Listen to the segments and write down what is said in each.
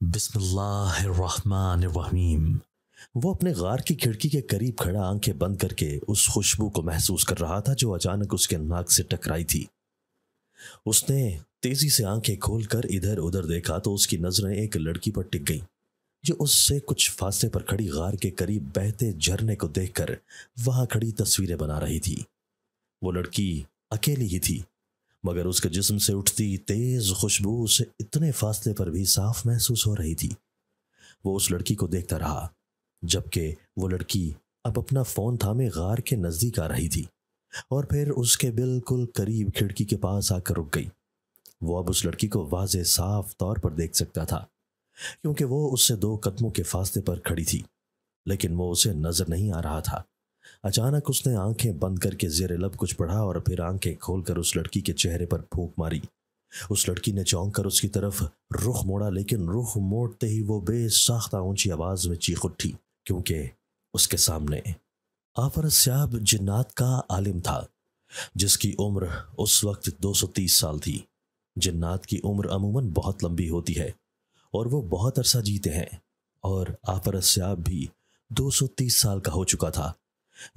बिस्मिल्लाहिर्रहमानिर्रहीम। वो अपने गार की खिड़की के करीब खड़ा आंखें बंद करके उस खुशबू को महसूस कर रहा था जो अचानक उसके नाक से टकराई थी। उसने तेजी से आंखें खोलकर इधर उधर देखा तो उसकी नजरें एक लड़की पर टिक गईं जो उससे कुछ फासले पर खड़ी गार के करीब बहते झरने को देखकर वहां खड़ी तस्वीरें बना रही थी। वो लड़की अकेली ही थी, मगर उसके जिस्म से उठती तेज खुशबू उसे इतने फासले पर भी साफ महसूस हो रही थी। वो उस लड़की को देखता रहा जबकि वो लड़की अब अपना फोन थामे गार के नजदीक आ रही थी और फिर उसके बिल्कुल करीब खिड़की के पास आकर रुक गई। वो अब उस लड़की को वाज़े साफ तौर पर देख सकता था क्योंकि वो उससे 2 कदमों के फासले पर खड़ी थी, लेकिन वो उसे नजर नहीं आ रहा था। अचानक उसने आंखें बंद करके ज़ेरे लब कुछ पढ़ा और फिर आंखें खोलकर उस लड़की के चेहरे पर फूंक मारी। उस लड़की ने चौंक कर उसकी तरफ रुख मोड़ा, लेकिन रुख मोड़ते ही वो बेसाख्ता ऊंची आवाज में चीख उठी क्योंकि उसके सामने आफर स्याब जिन्नात का आलिम था जिसकी उम्र उस वक्त 230 साल थी। जिन्नात की उम्र अमूमन बहुत लंबी होती है और वो बहुत अरसा जीते हैं, और आफर स्याब भी 230 साल का हो चुका था।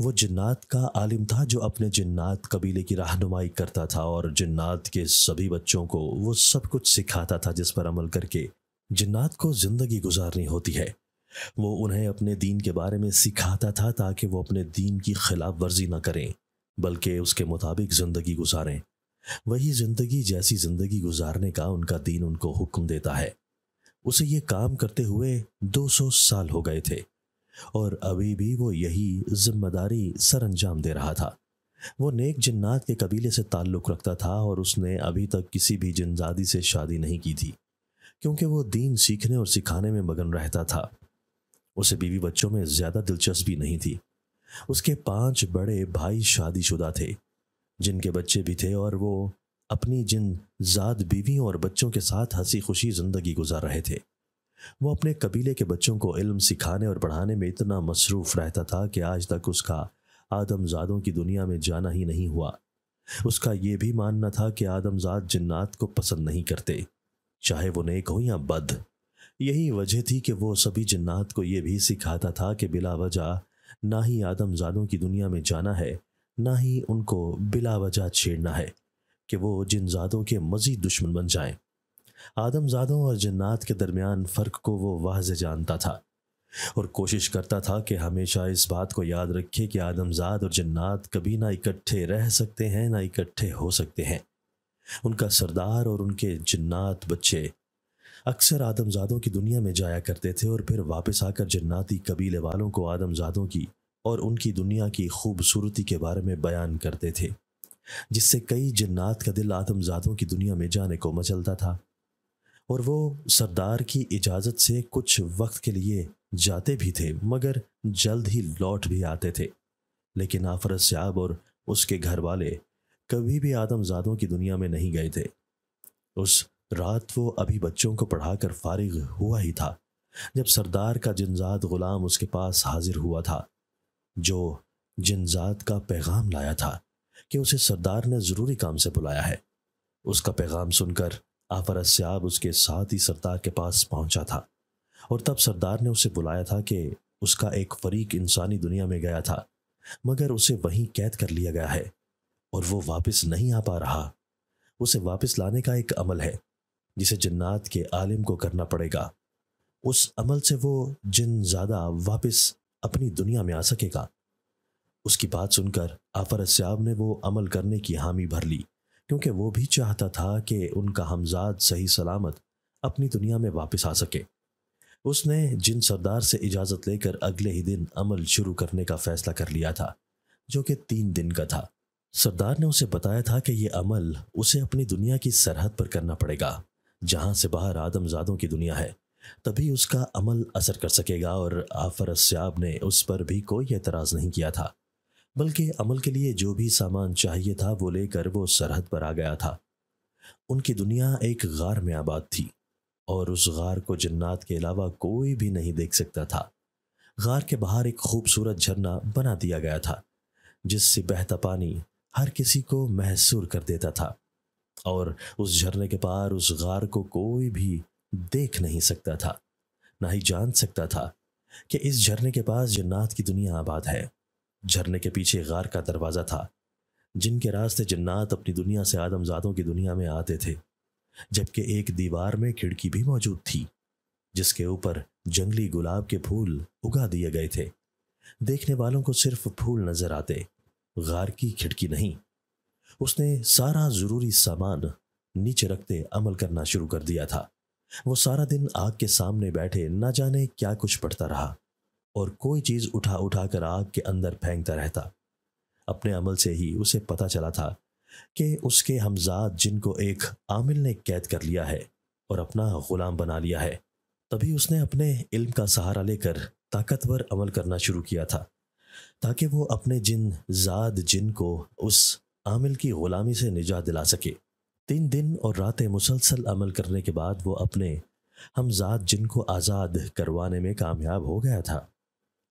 वो जिन्नात का आलिम था जो अपने जिन्नात कबीले की रहनुमाई करता था और जिन्नात के सभी बच्चों को वो सब कुछ सिखाता था जिस पर अमल करके जिन्नात को जिंदगी गुजारनी होती है। वो उन्हें अपने दीन के बारे में सिखाता था ताकि वो अपने दीन की खिलाफ वर्जी न करें बल्कि उसके मुताबिक जिंदगी गुजारें। वही जिंदगी जैसी जिंदगी गुजारने का उनका दीन उनको हुक्म देता है। उसे ये काम करते हुए 200 साल हो गए थे और अभी भी वो यही जिम्मेदारी सर अंजाम दे रहा था। वो नेक जिन्नात के कबीले से ताल्लुक़ रखता था और उसने अभी तक किसी भी जिनजादी से शादी नहीं की थी क्योंकि वो दीन सीखने और सिखाने में मगन रहता था। उसे बीवी बच्चों में ज़्यादा दिलचस्पी नहीं थी। उसके 5 बड़े भाई शादीशुदा थे जिनके बच्चे भी थे और वो अपनी जिन ज़ाद बीवियों और बच्चों के साथ हंसी खुशी ज़िंदगी गुजार रहे थे। वो अपने कबीले के बच्चों को इल्म सिखाने और पढ़ाने में इतना मसरूफ़ रहता था कि आज तक उसका आदमजादों की दुनिया में जाना ही नहीं हुआ। उसका ये भी मानना था कि आदमजाद जिन्नात को पसंद नहीं करते, चाहे वो नेक हो या बद। यही वजह थी कि वो सभी जिन्नात को ये भी सिखाता था कि बिला वजह ना ही आदमजादों की दुनिया में जाना है, ना ही उनको बिला वजह छेड़ना है कि वो जिनजादों के मज़ीद दुश्मन बन जाएं। आदमजादों और जिन्नात के दरमियान फ़र्क को वो वाज़े जानता था और कोशिश करता था कि हमेशा इस बात को याद रखे कि आदमजाद और जिन्नात कभी ना इकट्ठे रह सकते हैं ना इकट्ठे हो सकते हैं। उनका सरदार और उनके जिन्नात बच्चे अक्सर आदमजादों की दुनिया में जाया करते थे और फिर वापस आकर जिन्नाती कबीले वालों को आदमजादों की और उनकी दुनिया की खूबसूरती के बारे में बयान करते थे, जिससे कई जिन्नात का दिल आदमजादों की दुनिया में जाने को मचलता था। और वो सरदार की इजाज़त से कुछ वक्त के लिए जाते भी थे मगर जल्द ही लौट भी आते थे। लेकिन आफर स्याब और उसके घर वाले कभी भी आदमजादों की दुनिया में नहीं गए थे। उस रात वो अभी बच्चों को पढ़ाकर फारिग हुआ ही था जब सरदार का जिनजात गुलाम उसके पास हाजिर हुआ था, जो जिनजात का पैगाम लाया था कि उसे सरदार ने ज़रूरी काम से बुलाया है। उसका पैगाम सुनकर आफर स्याब उसके साथ ही सरदार के पास पहुंचा था और तब सरदार ने उसे बुलाया था कि उसका एक फरीक इंसानी दुनिया में गया था मगर उसे वहीं कैद कर लिया गया है और वो वापस नहीं आ पा रहा। उसे वापस लाने का एक अमल है जिसे जिन्नात के आलिम को करना पड़ेगा। उस अमल से वो जिन ज़्यादा वापस अपनी दुनिया में आ सकेगा। उसकी बात सुनकर आफर स्याब ने वो अमल करने की हामी भर ली क्योंकि वो भी चाहता था कि उनका हमजाद सही सलामत अपनी दुनिया में वापस आ सके। उसने जिन सरदार से इजाज़त लेकर अगले ही दिन अमल शुरू करने का फैसला कर लिया था जो कि 3 दिन का था। सरदार ने उसे बताया था कि यह अमल उसे अपनी दुनिया की सरहद पर करना पड़ेगा जहां से बाहर आदमजादों की दुनिया है, तभी उसका अमल असर कर सकेगा। और आफर स्याब ने उस पर भी कोई एतराज़ नहीं किया था, बल्कि अमल के लिए जो भी सामान चाहिए था वो लेकर वो सरहद पर आ गया था। उनकी दुनिया एक गार में आबाद थी और उस गार को जिन्नात के अलावा कोई भी नहीं देख सकता था। गार के बाहर एक खूबसूरत झरना बना दिया गया था जिससे बहता पानी हर किसी को महसूर कर देता था और उस झरने के पार उस गार को कोई भी देख नहीं सकता था, ना ही जान सकता था कि इस झरने के पास जन्नात की दुनिया आबाद है। झरने के पीछे गार का दरवाज़ा था, जिनके रास्ते जन्नात अपनी दुनिया से आदमजादों की दुनिया में आते थे। जबकि एक दीवार में खिड़की भी मौजूद थी, जिसके ऊपर जंगली गुलाब के फूल उगा दिए गए थे। देखने वालों को सिर्फ फूल नजर आते, गार की खिड़की नहीं। उसने सारा जरूरी सामान नीचे रखते अमल करना शुरू कर दिया था। वो सारा दिन आग के सामने बैठे न जाने क्या कुछ पढ़ता रहा और कोई चीज उठा उठा कर आग के अंदर फेंकता रहता। अपने अमल से ही उसे पता चला था कि उसके हमजाद जिनको एक आमिल ने कैद कर लिया है और अपना गुलाम बना लिया है। तभी उसने अपने इल्म का सहारा लेकर ताकतवर अमल करना शुरू किया था, ताकि वो अपने जिन को उस आमिल की गुलामी से निजात दिला सके। 3 दिन और रातें मुसलसल अमल करने के बाद वो अपने हमजाद जिन को आज़ाद करवाने में कामयाब हो गया था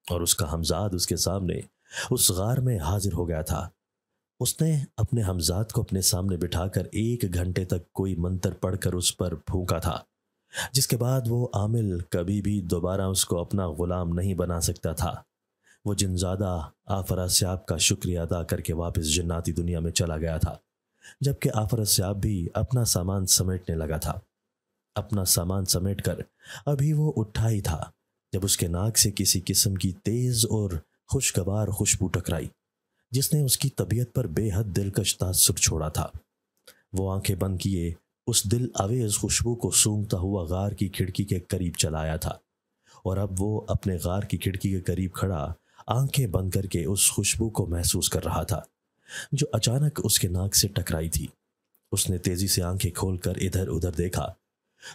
और उसका हमजाद उसके सामने उस गार में हाजिर हो गया था। उसने अपने हमजाद को अपने सामने बिठाकर 1 घंटे तक कोई मंत्र पढ़कर उस पर फूंका था, जिसके बाद वो आमिल कभी भी दोबारा उसको अपना गुलाम नहीं बना सकता था। वो जिनजादा आफरास्याब का शुक्रिया अदा करके वापस जन्नाती दुनिया में चला गया था, जबकि आफरास्याब भी अपना सामान समेटने लगा था। अपना सामान समेट कर अभी वो उठा ही था जब उसके नाक से किसी किस्म की तेज और खुशगवार खुशबू टकराई, जिसने उसकी तबीयत पर बेहद दिलकश तासुर छोड़ा था। वो आंखें बंद किए उस दिल आवेज खुशबू को सूंघता हुआ गार की खिड़की के करीब चला आया था और अब वो अपने गार की खिड़की के करीब खड़ा आंखें बंद करके उस खुशबू को महसूस कर रहा था जो अचानक उसके नाक से टकराई थी। उसने तेजी से आंखें खोलकर इधर उधर देखा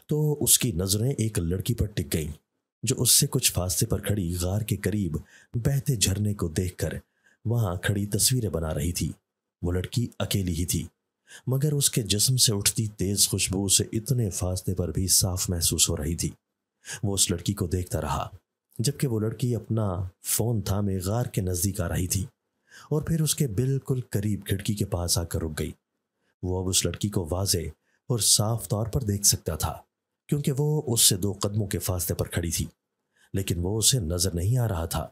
तो उसकी नजरें एक लड़की पर टिक गईं, जो उससे कुछ फासले पर खड़ी गार के करीब बहते झरने को देखकर वहां खड़ी तस्वीरें बना रही थी। वो लड़की अकेली ही थी, मगर उसके जिस्म से उठती तेज खुशबू से इतने फासले पर भी साफ महसूस हो रही थी। वो उस लड़की को देखता रहा जबकि वो लड़की अपना फोन थामे गार के नजदीक आ रही थी और फिर उसके बिल्कुल करीब खिड़की के पास आकर रुक गई। वो अब उस लड़की को वाज़े और साफ तौर पर देख सकता था, क्योंकि वो उससे 2 कदमों के फासले पर खड़ी थी, लेकिन वो उसे नजर नहीं आ रहा था।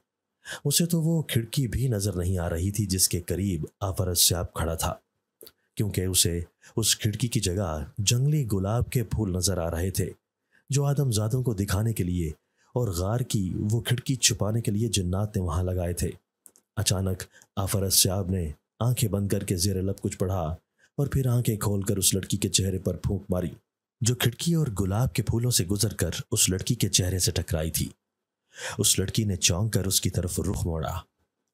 उसे तो वो खिड़की भी नजर नहीं आ रही थी जिसके करीब आफरास्याब खड़ा था, क्योंकि उसे उस खिड़की की जगह जंगली गुलाब के फूल नजर आ रहे थे जो आदमजादों को दिखाने के लिए और गार की वो खिड़की छुपाने के लिए जिन्नात ने वहां लगाए थे। अचानक आफरास्याब ने आंखें बंद करके ज़ेरे लब कुछ पढ़ा और फिर आंखें खोलकर उस लड़की के चेहरे पर फूंक मारी, जो खिड़की और गुलाब के फूलों से गुजरकर उस लड़की के चेहरे से टकराई थी। उस लड़की ने चौंक कर उसकी तरफ रुख मोड़ा,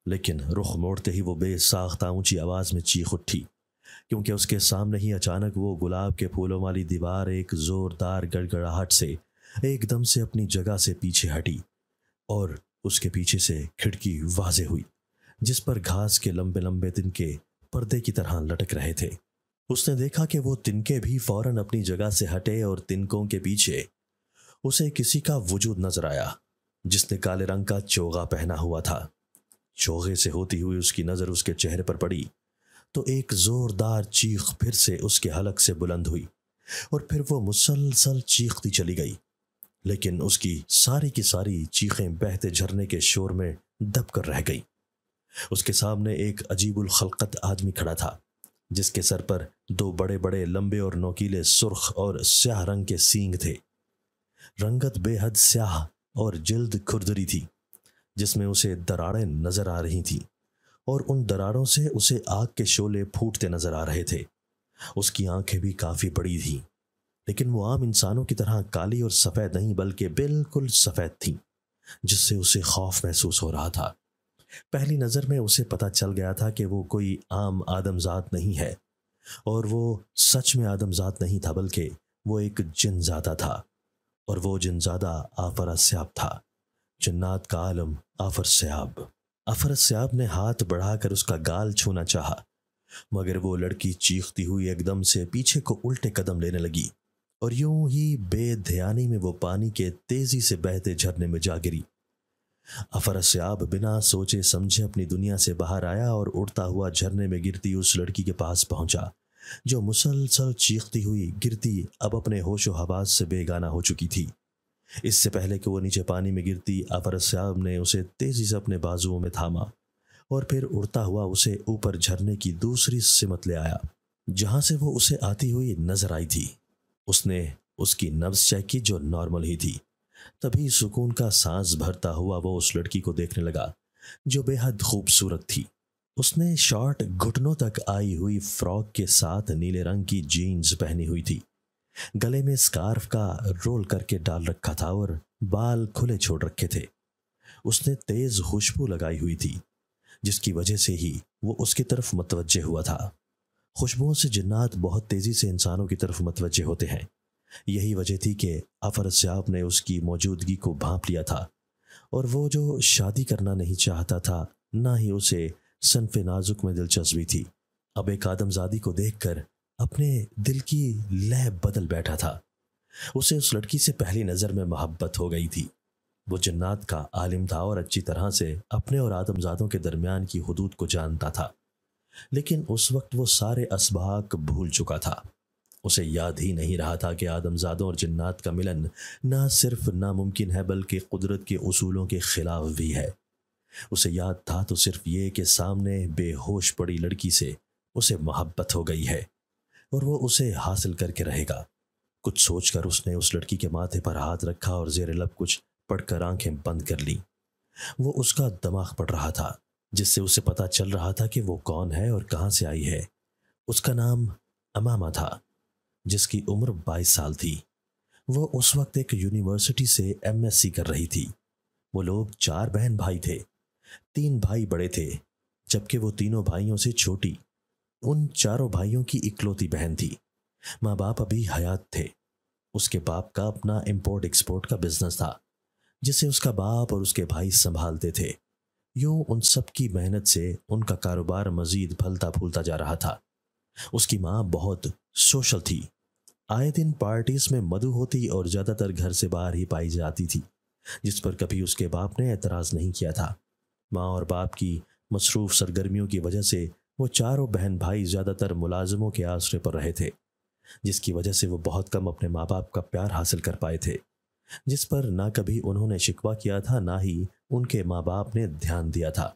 लेकिन रुख मोड़ते ही वो बेसाख्ता ऊंची आवाज में चीख उठी, क्योंकि उसके सामने ही अचानक वो गुलाब के फूलों वाली दीवार एक जोरदार गड़गड़ाहट से एकदम से अपनी जगह से पीछे हटी और उसके पीछे से खिड़की वाज़े हुई, जिस पर घास के लंबे लंबे तिनके पर्दे की तरह लटक रहे थे। उसने देखा कि वो तिनके भी फौरन अपनी जगह से हटे और तिनकों के पीछे उसे किसी का वजूद नजर आया, जिसने काले रंग का चोगा पहना हुआ था। चोगे से होती हुई उसकी नजर उसके चेहरे पर पड़ी तो एक जोरदार चीख फिर से उसके हलक से बुलंद हुई और फिर वो मुसलसल चीखती चली गई, लेकिन उसकी सारी की सारी चीखें बहते झरने के शोर में दब कर रह गई। उसके सामने एक अजीबुल खलकत आदमी खड़ा था, जिसके सर पर 2 बड़े बड़े लंबे और नोकीले सुर्ख और स्याह रंग के सींग थे। रंगत बेहद स्याह और जिल्द खुरदरी थी, जिसमें उसे दरारें नजर आ रही थीं और उन दरारों से उसे आग के शोले फूटते नजर आ रहे थे। उसकी आंखें भी काफी बड़ी थीं, लेकिन वो आम इंसानों की तरह काली और सफेद नहीं बल्कि बिल्कुल सफेद थीं, जिससे उसे खौफ महसूस हो रहा था। पहली नजर में उसे पता चल गया था कि वो कोई आम आदमजात नहीं है, और वो सच में आदमजात नहीं था, बल्कि वो एक जिनजादा था, और वो जिनजादा आफरास्याब था, जन्नात का आलम आफरास्याब। आफरास्याब ने हाथ बढ़ाकर उसका गाल छूना चाहा, मगर वो लड़की चीखती हुई एकदम से पीछे को उल्टे कदम लेने लगी और यूं ही बेध्यानी में वो पानी के तेजी से बहते झरने में जा गिरी। आफरास्याब बिना सोचे समझे अपनी दुनिया से बाहर आया और उड़ता हुआ झरने में गिरती उस लड़की के पास पहुंचा जो मुसलसल चीखती हुई गिरती अब अपने होशो हवास से बेगाना हो चुकी थी। इससे पहले कि वो नीचे पानी में गिरती, अफरस्याब ने उसे तेजी से अपने बाजुओं में थामा और फिर उड़ता हुआ उसे ऊपर झरने की दूसरी सिमत ले आया, जहां से वो उसे आती हुई नजर आई थी। उसने उसकी नब्ज चेक की, जो नॉर्मल ही थी। तभी सुकून का सांस भरता हुआ वो उस लड़की को देखने लगा जो बेहद खूबसूरत थी। उसने शॉर्ट घुटनों तक आई हुई फ्रॉक के साथ नीले रंग की जीन्स पहनी हुई थी, गले में स्कार्फ का रोल करके डाल रखा था और बाल खुले छोड़ रखे थे। उसने तेज खुशबू लगाई हुई थी, जिसकी वजह से ही वो उसकी तरफ मतवज्जे हुआ था। खुशबुओं से जिन्नात बहुत तेजी से इंसानों की तरफ मतवज्जे होते हैं। यही वजह थी कि अफरस्याब ने उसकी मौजूदगी को भांप लिया था, और वो जो शादी करना नहीं चाहता था, ना ही उसे सनफे नाजुक में दिलचस्पी थी, अब एक आदमजादी को देखकर अपने दिल की लय बदल बैठा था। उसे उस लड़की से पहली नज़र में मोहब्बत हो गई थी। वो जन्नात का आलिम था और अच्छी तरह से अपने और आदमजादों के दरमियान की हुदूद को जानता था, लेकिन उस वक्त वो सारे असबाक भूल चुका था। उसे याद ही नहीं रहा था कि आदमजादों और जन्नात का मिलन ना सिर्फ नामुमकिन है बल्कि कुदरत के उसूलों के खिलाफ भी है। उसे याद था तो सिर्फ ये कि सामने बेहोश पड़ी लड़की से उसे मोहब्बत हो गई है और वो उसे हासिल करके रहेगा। कुछ सोचकर उसने उस लड़की के माथे पर हाथ रखा और जेर लब कुछ पढ़कर आंखें बंद कर ली। वो उसका दिमाग पढ़ रहा था, जिससे उसे पता चल रहा था कि वो कौन है और कहां से आई है। उसका नाम अमामा था, जिसकी उम्र 22 साल थी। वो उस वक्त एक यूनिवर्सिटी से एमएससी कर रही थी। वो लोग 4 बहन भाई थे। 3 भाई बड़े थे, जबकि वो तीनों भाइयों से छोटी। उन चारों भाइयों की इकलौती बहन थी। माँ बाप अभी हयात थे। उसके बाप का अपना इंपोर्ट एक्सपोर्ट का बिजनेस था, जिसे उसका बाप और उसके भाई संभालते थे। यूं उन सब की मेहनत से उनका कारोबार मजीद फलता फूलता जा रहा था। उसकी माँ बहुत सोशल थी। आए दिन पार्टीज में मधु होती और ज्यादातर घर से बाहर ही पाई जाती थी, जिस पर कभी उसके बाप ने एतराज नहीं किया था। माँ और बाप की मसरूफ सरगर्मियों की वजह से वो चारों बहन भाई ज्यादातर मुलाजमों के आसरे पर रहे थे, जिसकी वजह से वो बहुत कम अपने माँ बाप का प्यार हासिल कर पाए थे, जिस पर ना कभी उन्होंने शिकवा किया था, ना ही उनके माँ बाप ने ध्यान दिया था,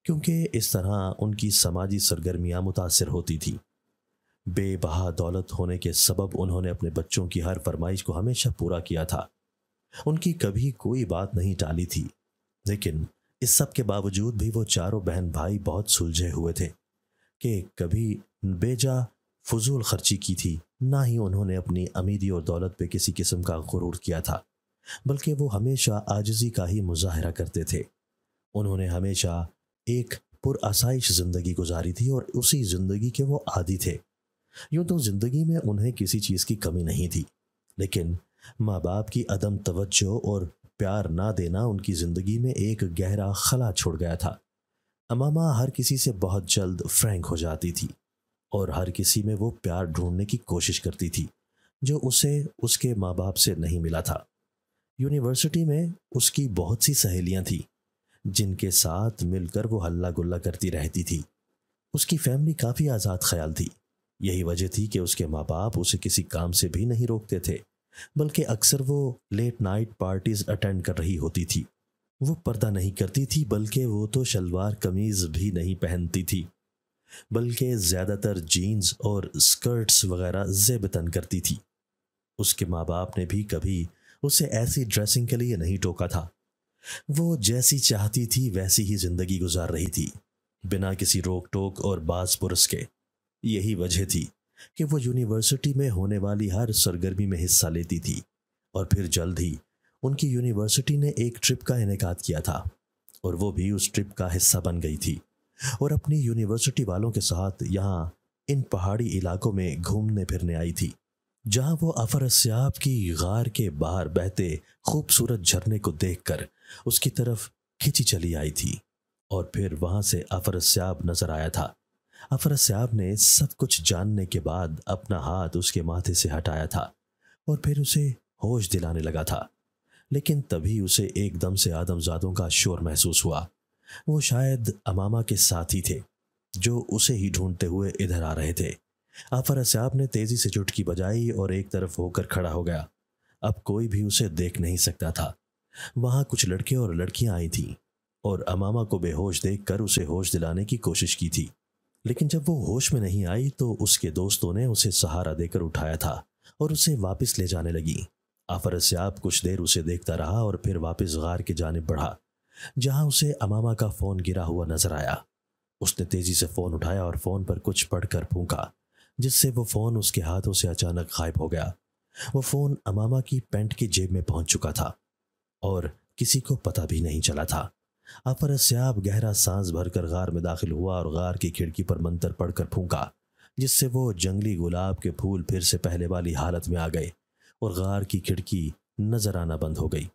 क्योंकि इस तरह उनकी समाजी सरगर्मियां मुतासिर होती थी। बेबहा दौलत होने के सबब उन्होंने अपने बच्चों की हर फरमाइश को हमेशा पूरा किया था। उनकी कभी कोई बात नहीं टाली थी, लेकिन इस सब के बावजूद भी वो चारों बहन भाई बहुत सुलझे हुए थे कि कभी बेजा फजूल खर्ची की थी, ना ही उन्होंने अपनी अमीरी और दौलत पे किसी किस्म का गुरूर किया था, बल्कि वो हमेशा आजिज़ी का ही मुजाहरा करते थे। उन्होंने हमेशा एक पुरआसाइश जिंदगी गुजारी थी और उसी जिंदगी के वो आदी थे। यूं तो जिंदगी में उन्हें किसी चीज़ की कमी नहीं थी, लेकिन माँ बाप की अदम तवज्जो और प्यार ना देना उनकी जिंदगी में एक गहरा खला छोड़ गया था। अमामा हर किसी से बहुत जल्द फ्रैंक हो जाती थी और हर किसी में वो प्यार ढूंढने की कोशिश करती थी जो उसे उसके माँ बाप से नहीं मिला था। यूनिवर्सिटी में उसकी बहुत सी सहेलियां थीं, जिनके साथ मिलकर वो हल्ला गुल्ला करती रहती थी। उसकी फैमिली काफ़ी आज़ाद ख्याल थी। यही वजह थी कि उसके माँ बाप उसे किसी काम से भी नहीं रोकते थे, बल्कि अक्सर वो लेट नाइट पार्टीज अटेंड कर रही होती थी। वो पर्दा नहीं करती थी, बल्कि वो तो शलवार कमीज भी नहीं पहनती थी, बल्कि ज़्यादातर जीन्स और स्कर्ट्स वगैरह ज़ेबतन करती थी। उसके माँ बाप ने भी कभी उसे ऐसी ड्रेसिंग के लिए नहीं टोका था। वो जैसी चाहती थी वैसी ही जिंदगी गुजार रही थी, बिना किसी रोक टोक और बाज पुरस के। यही वजह थी कि वो यूनिवर्सिटी में होने वाली हर सरगर्मी में हिस्सा लेती थी, और फिर जल्द ही उनकी यूनिवर्सिटी ने एक ट्रिप का इनेकाद किया था और वो भी उस ट्रिप का हिस्सा बन गई थी और अपनी यूनिवर्सिटी वालों के साथ यहाँ इन पहाड़ी इलाकों में घूमने फिरने आई थी, जहाँ वो अफरस्याब की गार के बाहर बहते खूबसूरत झरने को देखकर उसकी तरफ खिंची चली आई थी। और फिर वहाँ से अफरस्याब नजर आया था। अफरस्याब ने सब कुछ जानने के बाद अपना हाथ उसके माथे से हटाया था और फिर उसे होश दिलाने लगा था, लेकिन तभी उसे एकदम से आदमजादों का शोर महसूस हुआ। वो शायद अमामा के साथी थे जो उसे ही ढूंढते हुए इधर आ रहे थे। आफर स्याब ने तेजी से चुटकी बजाई और एक तरफ होकर खड़ा हो गया। अब कोई भी उसे देख नहीं सकता था। वहां कुछ लड़के और लड़कियां आई थीं और अमामा को बेहोश देखकर उसे होश दिलाने की कोशिश की थी, लेकिन जब वो होश में नहीं आई तो उसके दोस्तों ने उसे सहारा देकर उठाया था और उसे वापस ले जाने लगी। आफर स्याब कुछ देर उसे देखता रहा और फिर वापस गार की जानिब बढ़ा, जहां उसे अमामा का फोन गिरा हुआ नजर आया। उसने तेजी से फोन उठाया और फोन पर कुछ पढ़कर फूंका, जिससे वो फोन उसके हाथों से अचानक गायब हो गया। वो फोन अमामा की पैंट की जेब में पहुंच चुका था और किसी को पता भी नहीं चला था। आफर स्याब गहरा सांस भरकर गार में दाखिल हुआ और गार की खिड़की पर मंतर पढ़कर फूंका, जिससे वो जंगली गुलाब के फूल फिर से पहले वाली हालत में आ गए और गार की खिड़की नजर आना बंद हो गई।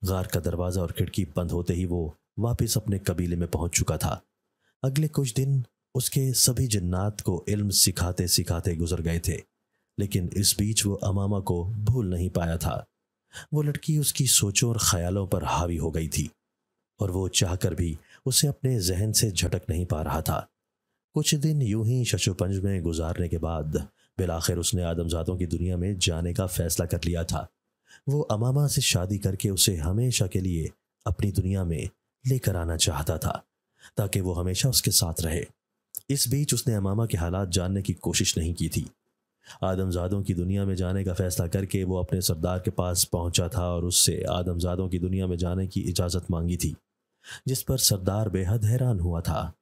गार का दरवाजा और खिड़की बंद होते ही वो वापस अपने कबीले में पहुंच चुका था। अगले कुछ दिन उसके सभी जिन्नात को इल्म सिखाते सिखाते गुजर गए थे, लेकिन इस बीच वो अमामा को भूल नहीं पाया था। वो लड़की उसकी सोचों और ख्यालों पर हावी हो गई थी और वो चाहकर भी उसे अपने जहन से झटक नहीं पा रहा था। कुछ दिन यूं ही शशुपंज में गुजारने के बाद बिलाखिर उसने आदमजादों की दुनिया में जाने का फैसला कर लिया था। वो अमामा से शादी करके उसे हमेशा के लिए अपनी दुनिया में लेकर आना चाहता था, ताकि वो हमेशा उसके साथ रहे। इस बीच उसने अमामा के हालात जानने की कोशिश नहीं की थी। आदमजादों की दुनिया में जाने का फैसला करके वो अपने सरदार के पास पहुंचा था और उससे आदमजादों की दुनिया में जाने की इजाज़त मांगी थी, जिस पर सरदार बेहद हैरान हुआ था,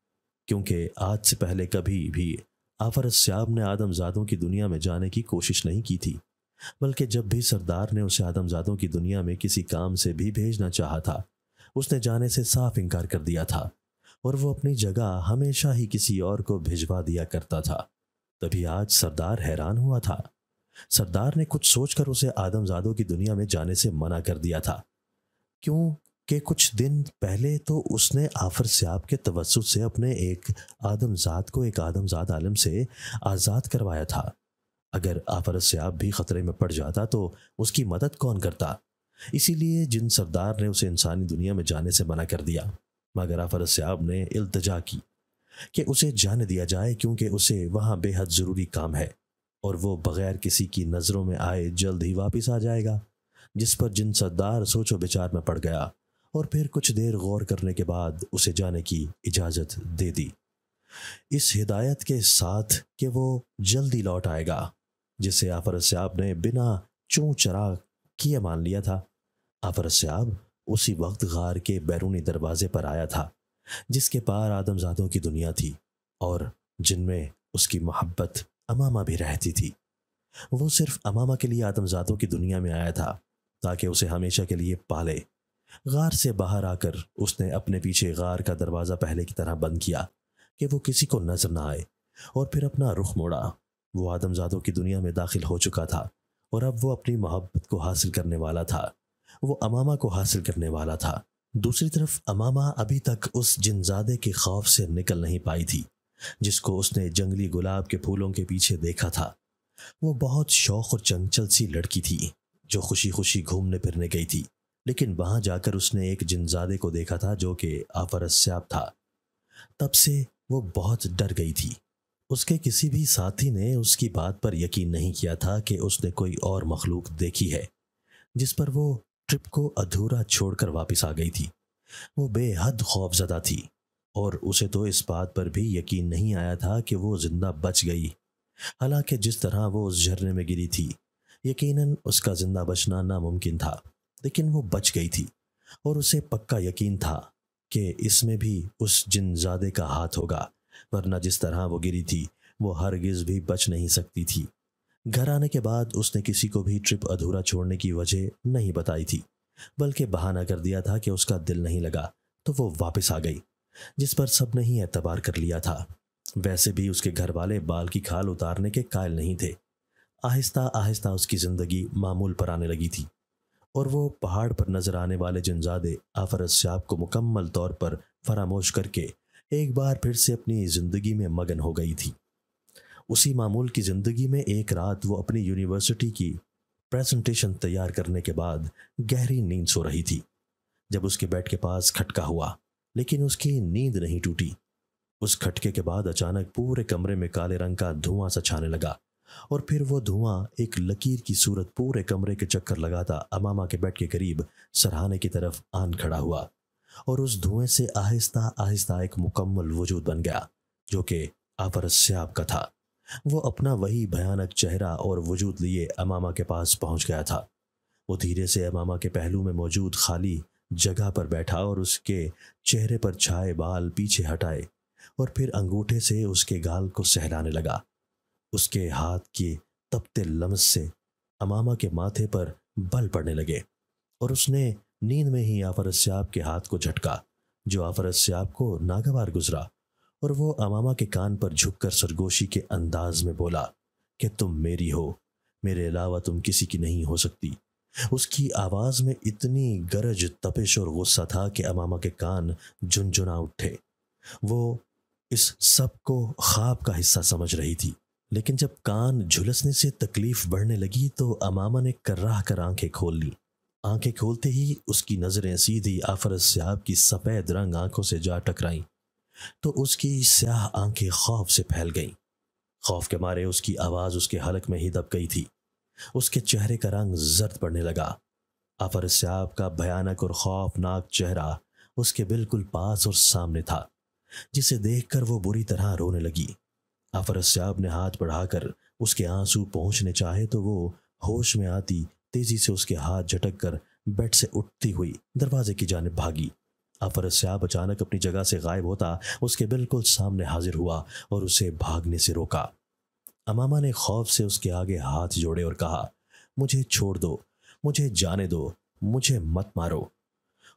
क्योंकि आज से पहले कभी भी आफर स्याब ने आदमजादों की दुनिया में जाने की कोशिश नहीं की थी, बल्कि जब भी सरदार ने उसे आदमजादों की दुनिया में किसी काम से भी भेजना चाहा था, उसने जाने से साफ इनकार कर दिया था और वो अपनी जगह हमेशा ही किसी और को भिजवा दिया करता था। तभी आज सरदार हैरान हुआ था। सरदार ने कुछ सोचकर उसे आदमजादों की दुनिया में जाने से मना कर दिया था, क्योंकि कुछ दिन पहले तो उसने आफर स्याब के तवस्सुत से अपने एक आदमजाद को एक आदमजाद आलम से आज़ाद करवाया था। अगर आफर स्याब भी खतरे में पड़ जाता तो उसकी मदद कौन करता? इसीलिए जिन सरदार ने उसे इंसानी दुनिया में जाने से मना कर दिया, मगर आफर स्याब ने इल्तिजा की कि उसे जाने दिया जाए, क्योंकि उसे वहाँ बेहद ज़रूरी काम है और वो बगैर किसी की नज़रों में आए जल्द ही वापस आ जाएगा। जिस पर जिन सरदार सोचो विचार में पड़ गया और फिर कुछ देर गौर करने के बाद उसे जाने की इजाज़त दे दी, इस हिदायत के साथ कि वो जल्दी लौट आएगा, जिसे आफर स्याब ने बिना चूं चरा किए मान लिया था। आफर स्याब उसी वक्त गार के बैरूनी दरवाजे पर आया था, जिसके पार आदमजादों की दुनिया थी और जिनमें उसकी मोहब्बत अमामा भी रहती थी। वो सिर्फ अमामा के लिए आदमजादों की दुनिया में आया था, ताकि उसे हमेशा के लिए पाले। गार से बाहर आकर उसने अपने पीछे गार का दरवाज़ा पहले की तरह बंद किया कि वो किसी को नजर ना आए, और फिर अपना रुख मोड़ा। वो आदमजादों की दुनिया में दाखिल हो चुका था और अब वो अपनी मोहब्बत को हासिल करने वाला था। वो अमामा को हासिल करने वाला था। दूसरी तरफ अमामा अभी तक उस जिनजादे के खौफ से निकल नहीं पाई थी, जिसको उसने जंगली गुलाब के फूलों के पीछे देखा था। वो बहुत शौक और चंचल सी लड़की थी जो खुशी खुशी घूमने फिरने गई थी, लेकिन वहां जाकर उसने एक जिनजादे को देखा था जो कि आफर स्याब था। तब से वो बहुत डर गई थी। उसके किसी भी साथी ने उसकी बात पर यकीन नहीं किया था कि उसने कोई और मखलूक देखी है, जिस पर वो ट्रिप को अधूरा छोड़कर वापस आ गई थी। वो बेहद खौफजदा थी और उसे तो इस बात पर भी यकीन नहीं आया था कि वो जिंदा बच गई। हालांकि जिस तरह वो उस झरने में गिरी थी, यकीनन उसका जिंदा बचना नामुमकिन था, लेकिन वो बच गई थी और उसे पक्का यकीन था कि इसमें भी उस जिनजादे का हाथ होगा, वरना जिस तरह वो गिरी थी वो हरगिज भी बच नहीं सकती थी। घर आने के बाद उसने किसी को भी ट्रिप अधूरा छोड़ने की वजह नहीं बताई थी, बल्कि बहाना कर दिया था कि उसका दिल नहीं लगा तो वो वापस आ गई, जिस पर सबने ही एतबार कर लिया था। वैसे भी उसके घर वाले बाल की खाल उतारने के कायल नहीं थे। आहिस्ता आहिस्ता उसकी जिंदगी मामूल पर आने लगी थी और वो पहाड़ पर नजर आने वाले जिनजादे आफर स्याब को मुकम्मल तौर पर फरामोश करके एक बार फिर से अपनी जिंदगी में मगन हो गई थी। उसी मामूल की जिंदगी में एक रात वो अपनी यूनिवर्सिटी की प्रेजेंटेशन तैयार करने के बाद गहरी नींद सो रही थी, जब उसके बेड के पास खटका हुआ, लेकिन उसकी नींद नहीं टूटी। उस खटके के बाद अचानक पूरे कमरे में काले रंग का धुआं सा छाने लगा, और फिर वो धुआं एक लकीर की सूरत पूरे कमरे के चक्कर लगाता अमामा के बेड के करीब सरहाने की तरफ आन खड़ा हुआ, और उस धुएं से आहिस्ता आहिस्ता एक मुकम्मल वजूद बन गया जो कि अफरस्याब का था। वो अपना वही भयानक चेहरा और वजूद लिए अमामा के पास पहुंच गया था। वो धीरे से अमामा के पहलू में मौजूद खाली जगह पर बैठा और उसके चेहरे पर छाए बाल पीछे हटाए, और फिर अंगूठे से उसके गाल को सहलाने लगा। उसके हाथ के तपते लम्स से अमामा के माथे पर बल पड़ने लगे, और उसने नींद में ही अफरस्याब के हाथ को झटका, जो अफरस्याब को नागवार गुजरा, और वो अमामा के कान पर झुककर सरगोशी के अंदाज में बोला कि तुम मेरी हो, मेरे अलावा तुम किसी की नहीं हो सकती। उसकी आवाज में इतनी गरज, तपिश और गुस्सा था कि अमामा के कान झुनझुना उठे। वो इस सब को ख्वाब का हिस्सा समझ रही थी, लेकिन जब कान झुलसने से तकलीफ बढ़ने लगी तो अमामा ने कर्राह कर आंखें खोल ली। आंखें खोलते ही उसकी नजरें सीधी अफरस्याब की सफेद रंग आंखों से जा टकराईं, तो उसकी स्याह आंखें खौफ से फैल गईं। खौफ के मारे उसकी आवाज उसके हलक में ही दब गई थी। उसके चेहरे का रंग जर्द पड़ने लगा। अफरस्याब का भयानक और खौफनाक चेहरा उसके बिल्कुल पास और सामने था, जिसे देखकर वो बुरी तरह रोने लगी। अफरस्याब ने हाथ बढ़ाकर उसके आंसू पहुंचने चाहे तो वो होश में आती तेजी से उसके हाथ झटक कर बेड से उठती हुई दरवाजे की जानिब भागी। अफरस्याब अचानक अपनी जगह से गायब होता उसके बिल्कुल सामने हाजिर हुआ और उसे भागने से रोका। अमामा ने खौफ से उसके आगे हाथ जोड़े और कहा, मुझे छोड़ दो, मुझे जाने दो, मुझे मत मारो।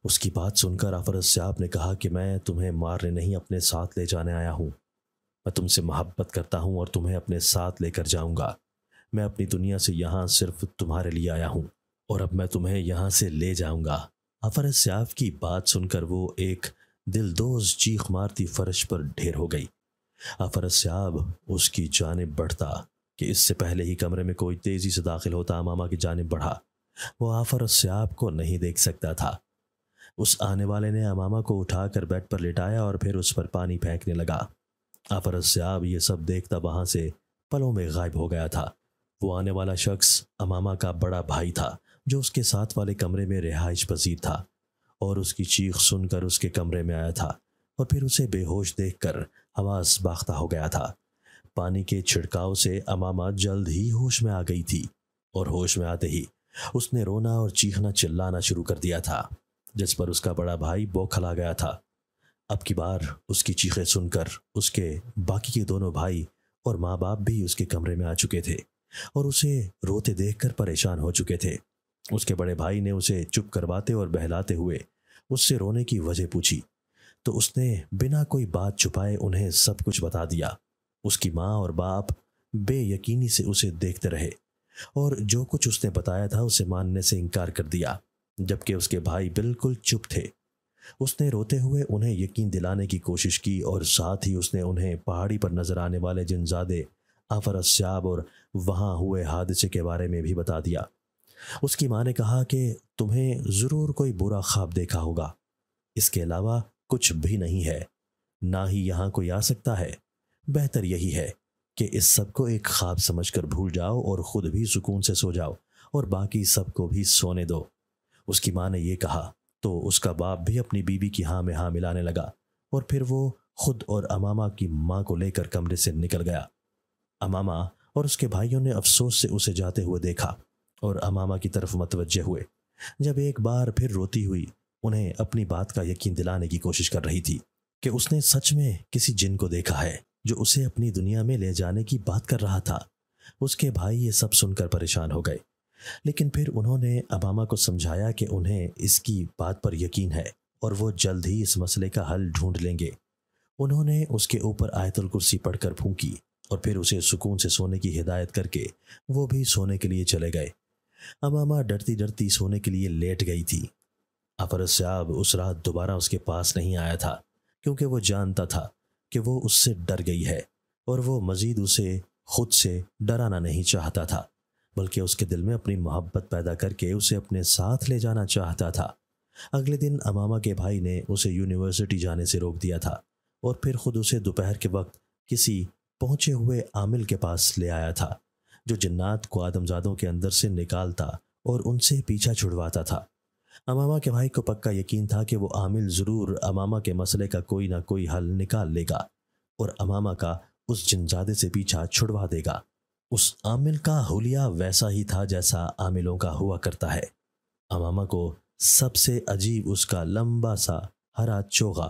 उसकी बात सुनकर अफरस्याब ने कहा कि मैं तुम्हें मारने नहीं, अपने साथ ले जाने आया हूं। मैं तुमसे मोहब्बत करता हूं और तुम्हें अपने साथ लेकर जाऊंगा। मैं अपनी दुनिया से यहाँ सिर्फ तुम्हारे लिए आया हूं, और अब मैं तुम्हें यहाँ से ले जाऊंगा। अफरस्याब की बात सुनकर वो एक दिलदोज चीख मारती फर्श पर ढेर हो गई। अफरस्याब उसकी जानिब बढ़ता कि इससे पहले ही कमरे में कोई तेजी से दाखिल होता अमामा की जानिब बढ़ा। वो अफरस्याब को नहीं देख सकता था। उस आने वाले ने अमामा को उठाकर बेड पर लिटाया और फिर उस पर पानी फेंकने लगा। अफरस्याब ये सब देखता वहां से पलों में गायब हो गया था। वो आने वाला शख्स अमामा का बड़ा भाई था, जो उसके साथ वाले कमरे में रिहाइश पजीर था, और उसकी चीख सुनकर उसके कमरे में आया था, और फिर उसे बेहोश देखकर हवास बाख्ता हो गया था। पानी के छिड़काव से अमामा जल्द ही होश में आ गई थी, और होश में आते ही उसने रोना और चीखना चिल्लाना शुरू कर दिया था, जिस पर उसका बड़ा भाई बौखला गया था। अब की बार उसकी चीखें सुनकर उसके बाकी के दोनों भाई और माँ बाप भी उसके कमरे में आ चुके थे और उसे रोते देखकर परेशान हो चुके थे। उसके बड़े भाई ने उसे चुप करवाते और बहलाते हुए उससे रोने की वजह पूछी, तो उसने बिना कोई बात छुपाए उन्हें सब कुछ बता दिया। उसकी माँ और बाप बेयकीनी से उसे देखते रहे और जो कुछ उसने बताया था उसे मानने से इनकार कर दिया, जबकि उसके भाई बिल्कुल चुप थे। उसने रोते हुए उन्हें यकीन दिलाने की कोशिश की और साथ ही उसने उन्हें पहाड़ी पर नजर आने वाले जिनजादे अफरस्याब और वहां हुए हादसे के बारे में भी बता दिया। उसकी माँ ने कहा कि तुम्हें जरूर कोई बुरा ख्वाब देखा होगा, इसके अलावा कुछ भी नहीं है, ना ही यहाँ कोई आ सकता है। बेहतर यही है कि इस सब को एक ख्वाब समझकर भूल जाओ और खुद भी सुकून से सो जाओ और बाकी सबको भी सोने दो। उसकी माँ ने यह कहा तो उसका बाप भी अपनी बीबी की हाँ में हाँ मिलाने लगा और फिर वो खुद और अमामा की माँ को लेकर कमरे से निकल गया। अमामा और उसके भाइयों ने अफसोस से उसे जाते हुए देखा और अमामा की तरफ मतवज्जे हुए, जब एक बार फिर रोती हुई उन्हें अपनी बात का यकीन दिलाने की कोशिश कर रही थी कि उसने सच में किसी जिन को देखा है जो उसे अपनी दुनिया में ले जाने की बात कर रहा था। उसके भाई ये सब सुनकर परेशान हो गए, लेकिन फिर उन्होंने अमामा को समझाया कि उन्हें इसकी बात पर यकीन है और वो जल्द ही इस मसले का हल ढूंढ लेंगे। उन्होंने उसके ऊपर आयतुल कुर्सी पढ़कर फूंकी और फिर उसे सुकून से सोने की हिदायत करके वो भी सोने के लिए चले गए। अमामा डरती डरती सोने के लिए लेट गई थी। अफरस्याब उस रात दोबारा उसके पास नहीं आया था क्योंकि वो जानता था कि वो उससे डर गई है और वो मजीद उसे खुद से डराना नहीं चाहता था, बल्कि उसके दिल में अपनी मोहब्बत पैदा करके उसे अपने साथ ले जाना चाहता था। अगले दिन अमामा के भाई ने उसे यूनिवर्सिटी जाने से रोक दिया था اور پھر خود اسے دوپہر کے وقت کسی پہنچے ہوئے عامل کے پاس لے آیا تھا جو جنات کو آدمزادوں کے اندر سے نکالتا اور ان سے پیچھا چھڑواتا تھا۔ امامہ کے بھائی کو پکا یقین تھا کہ وہ عامل ضرور امامہ کے مسئلے کا کوئی نہ کوئی حل نکال لے گا اور امامہ کا اس جنزادے سے پیچھا چھڑوا دے گا۔ اس عامل کا حلیہ ویسا ہی تھا جیسا عاملوں کا ہوا کرتا ہے۔ امامہ کو سب سے عجیب اس کا لمبا سا ہرا چوغا